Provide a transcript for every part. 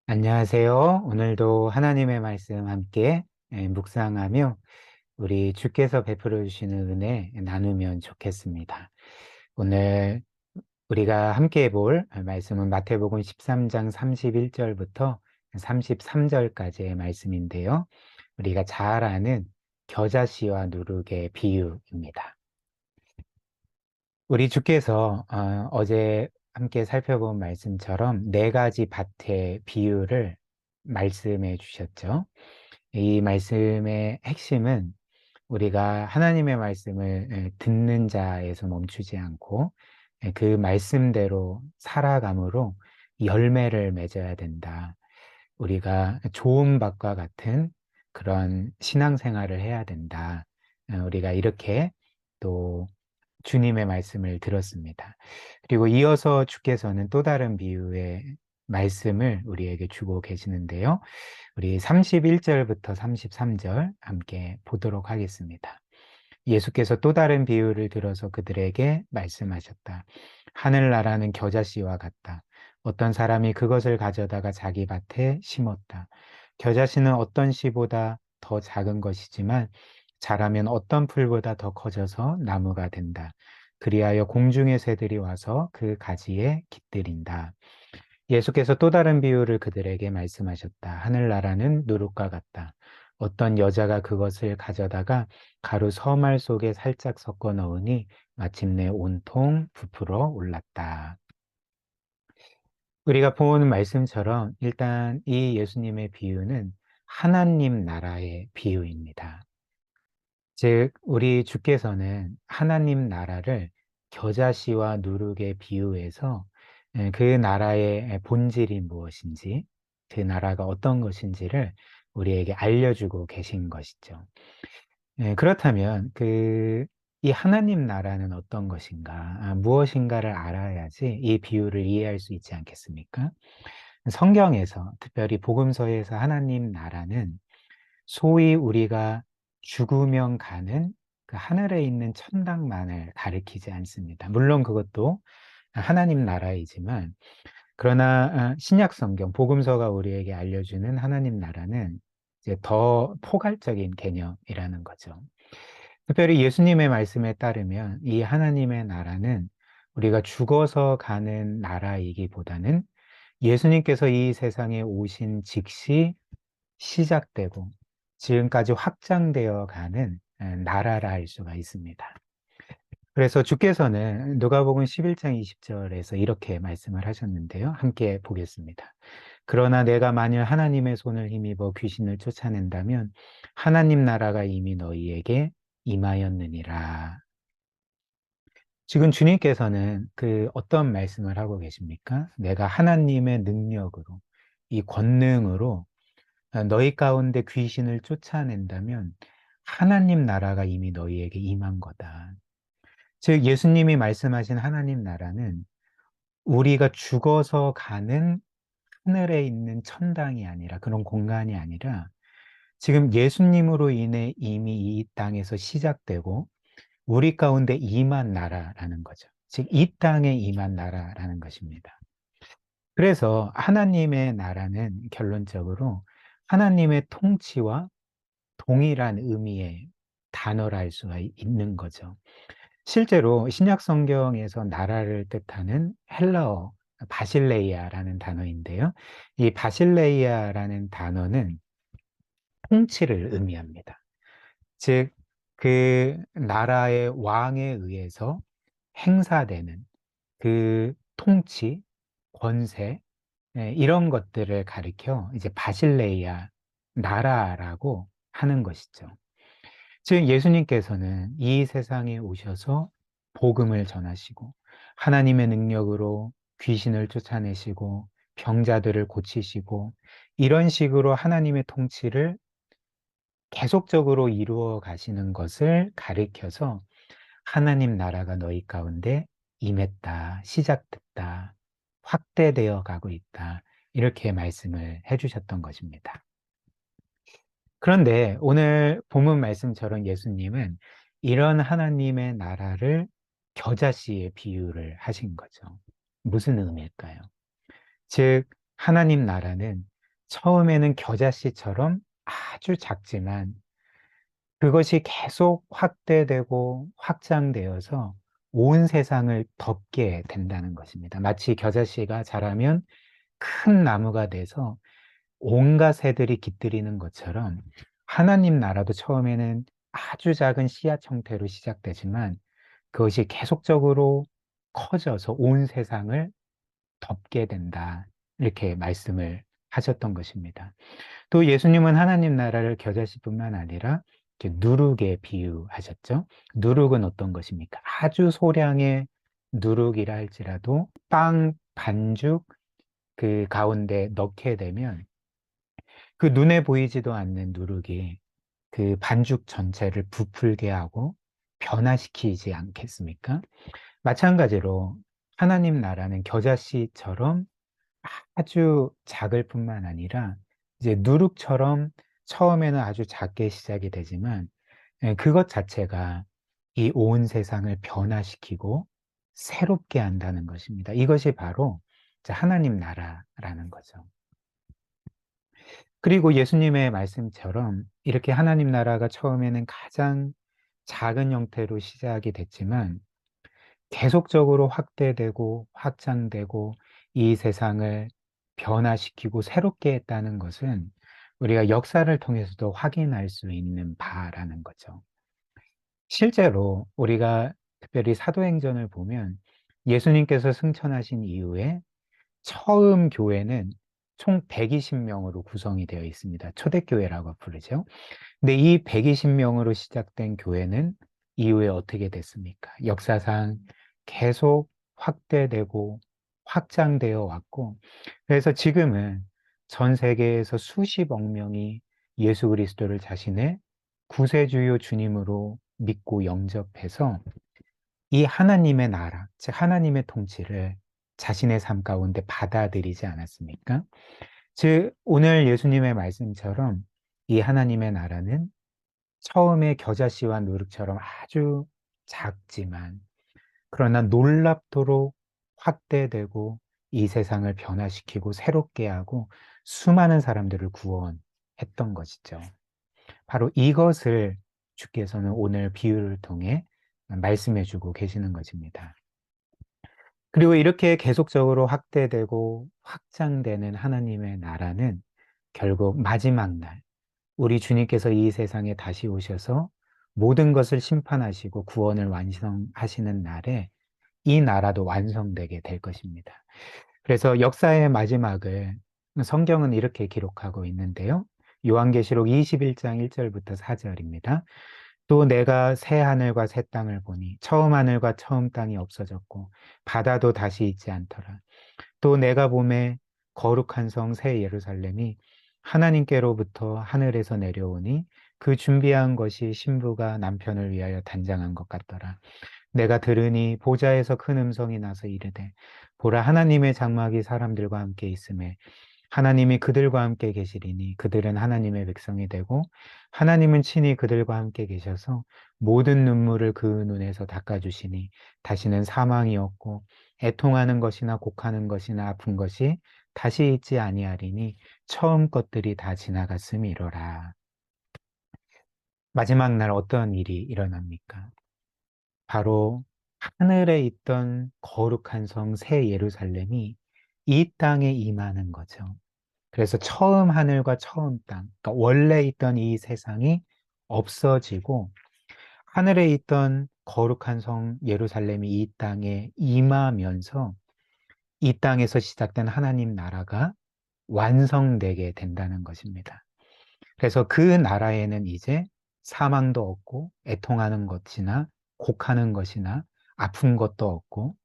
안녕하세요. 오늘도 하나님의 말씀 함께 묵상하며 우리 주께서 베풀어 주시는 은혜 나누면 좋겠습니다. 오늘 우리가 함께 볼 말씀은 마태복음 13장 31절부터 33절까지의 말씀인데요. 우리가 잘 아는 겨자씨와 누룩의 비유입니다. 우리 주께서 어제 함께 살펴본 말씀처럼 네 가지 밭의 비유를 말씀해 주셨죠. 이 말씀의 핵심은 우리가 하나님의 말씀을 듣는 자에서 멈추지 않고 그 말씀대로 살아감으로 열매를 맺어야 된다. 우리가 좋은 밭과 같은 그런 신앙생활을 해야 된다. 우리가 이렇게 또 주님의 말씀을 들었습니다. 그리고 이어서 주께서는 또 다른 비유의 말씀을 우리에게 주고 계시는데요. 우리 31절부터 33절 함께 보도록 하겠습니다. 예수께서 또 다른 비유를 들어서 그들에게 말씀하셨다. 하늘나라는 겨자씨와 같다. 어떤 사람이 그것을 가져다가 자기 밭에 심었다. 겨자씨는 어떤 씨보다 더 작은 것이지만 자라면 어떤 풀보다 더 커져서 나무가 된다. 그리하여 공중의 새들이 와서 그 가지에 깃들인다. 예수께서 또 다른 비유를 그들에게 말씀하셨다. 하늘나라는 누룩과 같다. 어떤 여자가 그것을 가져다가 가루 서말 속에 살짝 섞어 넣으니 마침내 온통 부풀어 올랐다. 우리가 본 말씀처럼 일단 이 예수님의 비유는 하나님 나라의 비유입니다. 즉, 우리 주께서는 하나님 나라를 겨자씨와 누룩에 비유해서 그 나라의 본질이 무엇인지, 그 나라가 어떤 것인지를 우리에게 알려주고 계신 것이죠. 그렇다면 이 하나님 나라는 어떤 것인가, 무엇인가를 알아야지 이 비유를 이해할 수 있지 않겠습니까? 성경에서, 특별히 복음서에서 하나님 나라는 소위 우리가 죽으면 가는 그 하늘에 있는 천당만을 가리키지 않습니다. 물론 그것도 하나님 나라이지만, 그러나 신약 성경 복음서가 우리에게 알려주는 하나님 나라는 이제 더 포괄적인 개념이라는 거죠. 특별히 예수님의 말씀에 따르면 이 하나님의 나라는 우리가 죽어서 가는 나라이기보다는 예수님께서 이 세상에 오신 즉시 시작되고 지금까지 확장되어 가는 나라라 할 수가 있습니다. 그래서 주께서는 누가복음 11장 20절에서 이렇게 말씀을 하셨는데요. 함께 보겠습니다. 그러나 내가 만일 하나님의 손을 힘입어 귀신을 쫓아낸다면 하나님 나라가 이미 너희에게 임하였느니라. 지금 주님께서는 그 어떤 말씀을 하고 계십니까? 내가 하나님의 능력으로, 이 권능으로 너희 가운데 귀신을 쫓아낸다면 하나님 나라가 이미 너희에게 임한 거다. 즉, 예수님이 말씀하신 하나님 나라는 우리가 죽어서 가는 하늘에 있는 천당이 아니라, 그런 공간이 아니라 지금 예수님으로 인해 이미 이 땅에서 시작되고 우리 가운데 임한 나라라는 거죠. 즉, 이 땅에 임한 나라라는 것입니다. 그래서 하나님의 나라는 결론적으로 하나님의 통치와 동일한 의미의 단어라 할 수가 있는 거죠. 실제로 신약 성경에서 나라를 뜻하는 헬라어 바실레이아라는 단어인데요. 이 바실레이아라는 단어는 통치를 의미합니다. 즉, 그 나라의 왕에 의해서 행사되는 그 통치, 권세, 이런 것들을 가리켜 이제 바실레이아 나라라고 하는 것이죠. 즉, 예수님께서는 이 세상에 오셔서 복음을 전하시고 하나님의 능력으로 귀신을 쫓아내시고 병자들을 고치시고 이런 식으로 하나님의 통치를 계속적으로 이루어 가시는 것을 가리켜서 하나님 나라가 너희 가운데 임했다, 시작됐다, 확대되어 가고 있다, 이렇게 말씀을 해주셨던 것입니다. 그런데 오늘 본문 말씀처럼 예수님은 이런 하나님의 나라를 겨자씨에 비유를 하신 거죠. 무슨 의미일까요? 즉, 하나님 나라는 처음에는 겨자씨처럼 아주 작지만 그것이 계속 확대되고 확장되어서 온 세상을 덮게 된다는 것입니다. 마치 겨자씨가 자라면 큰 나무가 돼서 온갖 새들이 깃들이는 것처럼 하나님 나라도 처음에는 아주 작은 씨앗 형태로 시작되지만 그것이 계속적으로 커져서 온 세상을 덮게 된다. 이렇게 말씀을 하셨던 것입니다. 또 예수님은 하나님 나라를 겨자씨뿐만 아니라 이렇게 누룩에 비유하셨죠. 누룩은 어떤 것입니까? 아주 소량의 누룩이라 할지라도 빵 반죽 그 가운데 넣게 되면 그 눈에 보이지도 않는 누룩이 그 반죽 전체를 부풀게 하고 변화시키지 않겠습니까? 마찬가지로 하나님 나라는 겨자씨처럼 아주 작을 뿐만 아니라 이제 누룩처럼 처음에는 아주 작게 시작이 되지만 그것 자체가 이 온 세상을 변화시키고 새롭게 한다는 것입니다. 이것이 바로 이제 하나님 나라라는 거죠. 그리고 예수님의 말씀처럼 이렇게 하나님 나라가 처음에는 가장 작은 형태로 시작이 됐지만 계속적으로 확대되고 확장되고 이 세상을 변화시키고 새롭게 했다는 것은 우리가 역사를 통해서도 확인할 수 있는 바라는 거죠. 실제로 우리가 특별히 사도행전을 보면 예수님께서 승천하신 이후에 처음 교회는 총 120명으로 구성이 되어 있습니다. 초대교회라고 부르죠. 근데 이 120명으로 시작된 교회는 이후에 어떻게 됐습니까? 역사상 계속 확대되고 확장되어 왔고, 그래서 지금은 전 세계에서 수십억 명이 예수 그리스도를 자신의 구세주요 주님으로 믿고 영접해서 이 하나님의 나라, 즉 하나님의 통치를 자신의 삶 가운데 받아들이지 않았습니까? 즉 오늘 예수님의 말씀처럼 이 하나님의 나라는 처음에 겨자씨와 누룩처럼 아주 작지만 그러나 놀랍도록 확대되고 이 세상을 변화시키고 새롭게 하고 수많은 사람들을 구원했던 것이죠. 바로 이것을 주께서는 오늘 비유를 통해 말씀해 주고 계시는 것입니다. 그리고 이렇게 계속적으로 확대되고 확장되는 하나님의 나라는 결국 마지막 날 우리 주님께서 이 세상에 다시 오셔서 모든 것을 심판하시고 구원을 완성하시는 날에 이 나라도 완성되게 될 것입니다. 그래서 역사의 마지막을 성경은 이렇게 기록하고 있는데요. 요한계시록 21장 1절부터 4절입니다. 또 내가 새 하늘과 새 땅을 보니 처음 하늘과 처음 땅이 없어졌고 바다도 다시 있지 않더라. 또 내가 보매 거룩한 성 새 예루살렘이 하나님께로부터 하늘에서 내려오니 그 준비한 것이 신부가 남편을 위하여 단장한 것 같더라. 내가 들으니 보좌에서 큰 음성이 나서 이르되 보라 하나님의 장막이 사람들과 함께 있음에 하나님이 그들과 함께 계시리니 그들은 하나님의 백성이 되고 하나님은 친히 그들과 함께 계셔서 모든 눈물을 그 눈에서 닦아주시니 다시는 사망이 없고 애통하는 것이나 곡하는 것이나 아픈 것이 다시 있지 아니하리니 처음 것들이 다 지나갔음이로라. 마지막 날 어떤 일이 일어납니까? 바로 하늘에 있던 거룩한 성 새 예루살렘이 이 땅에 임하는 거죠. 그래서 처음 하늘과 처음 땅, 그러니까 원래 있던 이 세상이 없어지고 하늘에 있던 거룩한 성 예루살렘이 이 땅에 임하면서 이 땅에서 시작된 하나님 나라가 완성되게 된다는 것입니다. 그래서 그 나라에는 이제 사망도 없고 애통하는 것이나 곡하는 것이나 아픈 것도 없고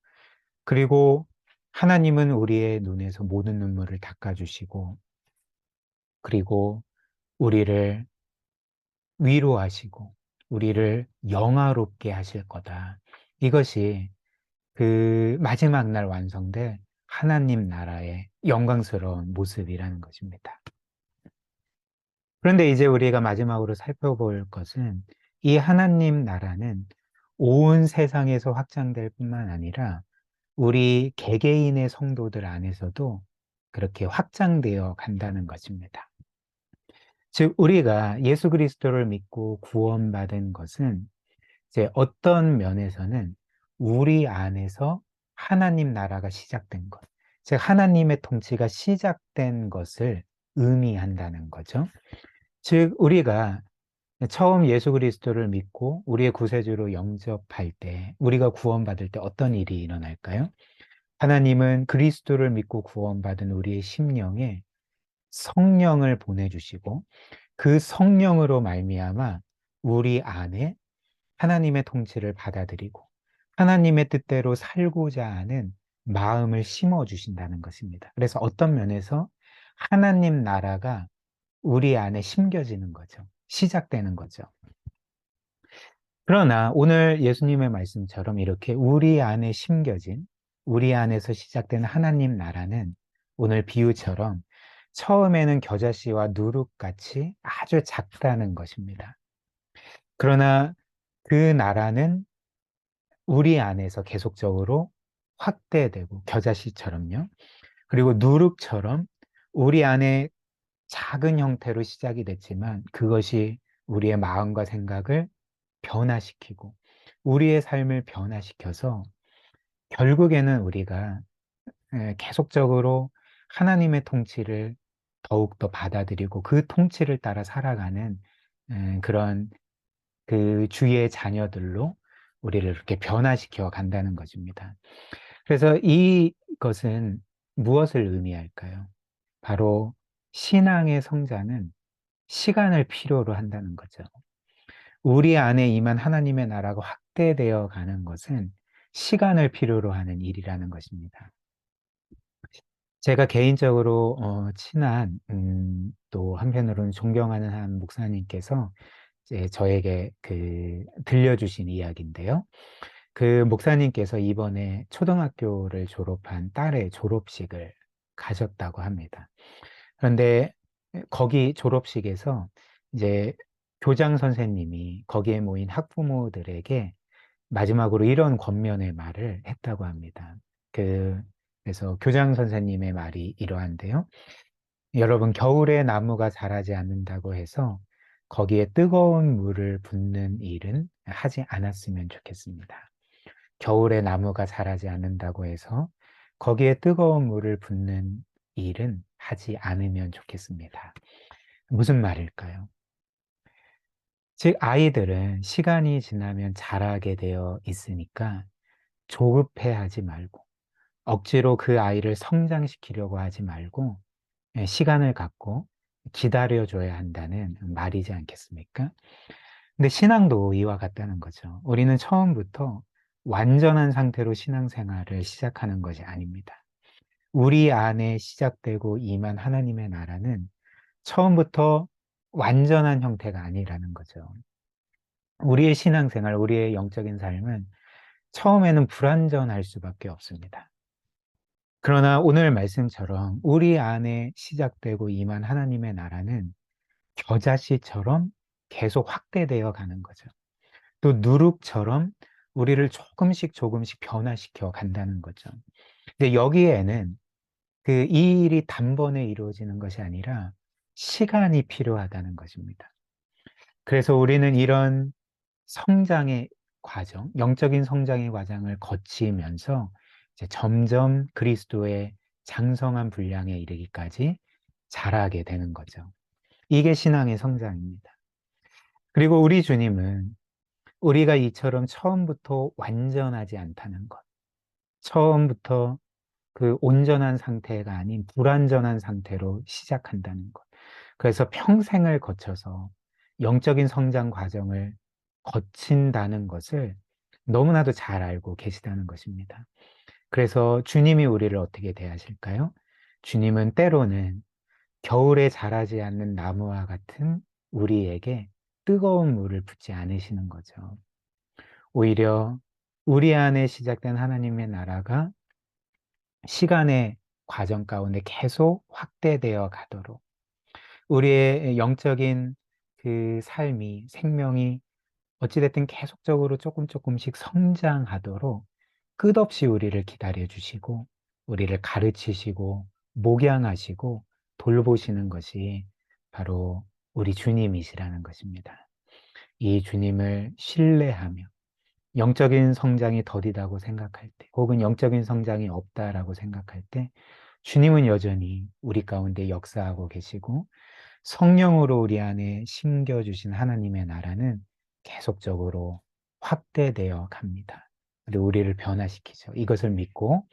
그리고 하나님은 우리의 눈에서 모든 눈물을 닦아주시고 그리고 우리를 위로하시고 우리를 영화롭게 하실 거다. 이것이 그 마지막 날 완성될 하나님 나라의 영광스러운 모습이라는 것입니다. 그런데 이제 우리가 마지막으로 살펴볼 것은 이 하나님 나라는 온 세상에서 확장될 뿐만 아니라 우리 개개인의 성도들 안에서도 그렇게 확장되어 간다는 것입니다. 즉, 우리가 예수 그리스도를 믿고 구원받은 것은 이제 어떤 면에서는 우리 안에서 하나님 나라가 시작된 것, 즉, 하나님의 통치가 시작된 것을 의미한다는 거죠. 즉, 우리가 처음 예수 그리스도를 믿고 우리의 구세주로 영접할 때, 우리가 구원받을 때 어떤 일이 일어날까요? 하나님은 그리스도를 믿고 구원받은 우리의 심령에 성령을 보내주시고 그 성령으로 말미암아 우리 안에 하나님의 통치를 받아들이고 하나님의 뜻대로 살고자 하는 마음을 심어 주신다는 것입니다. 그래서 어떤 면에서 하나님 나라가 우리 안에 심겨지는 거죠. 시작되는 거죠. 그러나 오늘 예수님의 말씀처럼 이렇게 우리 안에 심겨진, 우리 안에서 시작된 하나님 나라는 오늘 비유처럼 처음에는 겨자씨와 누룩같이 아주 작다는 것입니다. 그러나 그 나라는 우리 안에서 계속적으로 확대되고 겨자씨처럼요. 그리고 누룩처럼 우리 안에 작은 형태로 시작이 됐지만 그것이 우리의 마음과 생각을 변화시키고 우리의 삶을 변화시켜서 결국에는 우리가 계속적으로 하나님의 통치를 더욱더 받아들이고 그 통치를 따라 살아가는 그런 그 주의 자녀들로 우리를 이렇게 변화시켜 간다는 것입니다. 그래서 이것은 무엇을 의미할까요? 바로 신앙의 성장은 시간을 필요로 한다는 거죠. 우리 안에 임한 하나님의 나라가 확대되어 가는 것은 시간을 필요로 하는 일이라는 것입니다. 제가 개인적으로 친한 또 한편으로는 존경하는 한 목사님께서 이제 저에게 들려주신 이야기인데요. 그 목사님께서 이번에 초등학교를 졸업한 딸의 졸업식을 가졌다고 합니다. 그런데 거기 졸업식에서 이제 교장 선생님이 거기에 모인 학부모들에게 마지막으로 이런 권면의 말을 했다고 합니다. 그래서 교장 선생님의 말이 이러한데요. 여러분, 겨울에 나무가 자라지 않는다고 해서 거기에 뜨거운 물을 붓는 일은 하지 않았으면 좋겠습니다. 겨울에 나무가 자라지 않는다고 해서 거기에 뜨거운 물을 붓는 일은 하지 않으면 좋겠습니다. 무슨 말일까요? 즉, 아이들은 시간이 지나면 자라게 되어 있으니까 조급해하지 말고 억지로 그 아이를 성장시키려고 하지 말고 시간을 갖고 기다려줘야 한다는 말이지 않겠습니까? 근데 신앙도 이와 같다는 거죠. 우리는 처음부터 완전한 상태로 신앙생활을 시작하는 것이 아닙니다. 우리 안에 시작되고 임한 하나님의 나라는 처음부터 완전한 형태가 아니라는 거죠. 우리의 신앙생활, 우리의 영적인 삶은 처음에는 불완전할 수밖에 없습니다. 그러나 오늘 말씀처럼 우리 안에 시작되고 임한 하나님의 나라는 겨자씨처럼 계속 확대되어 가는 거죠. 또 누룩처럼 우리를 조금씩 조금씩 변화시켜 간다는 거죠. 근데 여기에는 이 일이 단번에 이루어지는 것이 아니라 시간이 필요하다는 것입니다. 그래서 우리는 이런 성장의 과정, 영적인 성장의 과정을 거치면서 이제 점점 그리스도의 장성한 분량에 이르기까지 자라게 되는 거죠. 이게 신앙의 성장입니다. 그리고 우리 주님은 우리가 이처럼 처음부터 완전하지 않다는 것, 처음부터 그 온전한 상태가 아닌 불완전한 상태로 시작한다는 것. 그래서 평생을 거쳐서 영적인 성장 과정을 거친다는 것을 너무나도 잘 알고 계시다는 것입니다. 그래서 주님이 우리를 어떻게 대하실까요? 주님은 때로는 겨울에 자라지 않는 나무와 같은 우리에게 뜨거운 물을 붓지 않으시는 거죠. 오히려 우리 안에 시작된 하나님의 나라가 시간의 과정 가운데 계속 확대되어 가도록 우리의 영적인 그 삶이, 생명이 어찌됐든 계속적으로 조금 조금씩 성장하도록 끝없이 우리를 기다려 주시고, 우리를 가르치시고, 목양하시고 돌보시는 것이 바로 우리 주님이시라는 것입니다. 이 주님을 신뢰하며 영적인 성장이 더디다고 생각할 때, 혹은 영적인 성장이 없다라고 생각할 때, 주님은 여전히 우리 가운데 역사하고 계시고, 성령으로 우리 안에 심겨주신 하나님의 나라는 계속적으로 확대되어 갑니다. 그리고 우리를 변화시키죠. 이것을 믿고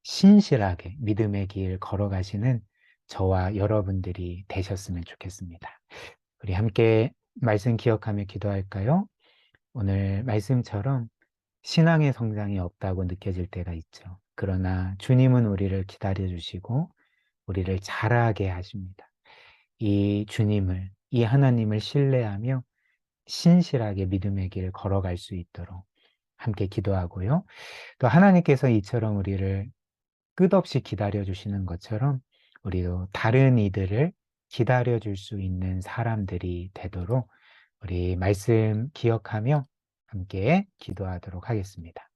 신실하게 믿음의 길 걸어가시는 저와 여러분들이 되셨으면 좋겠습니다. 우리 함께 말씀 기억하며 기도할까요? 오늘 말씀처럼 신앙의 성장이 없다고 느껴질 때가 있죠. 그러나 주님은 우리를 기다려주시고 우리를 자라게 하십니다. 이 주님을, 이 하나님을 신뢰하며 신실하게 믿음의 길 걸어갈 수 있도록 함께 기도하고요. 또 하나님께서 이처럼 우리를 끝없이 기다려주시는 것처럼 우리도 다른 이들을 기다려줄 수 있는 사람들이 되도록 우리 말씀 기억하며 함께 기도하도록 하겠습니다.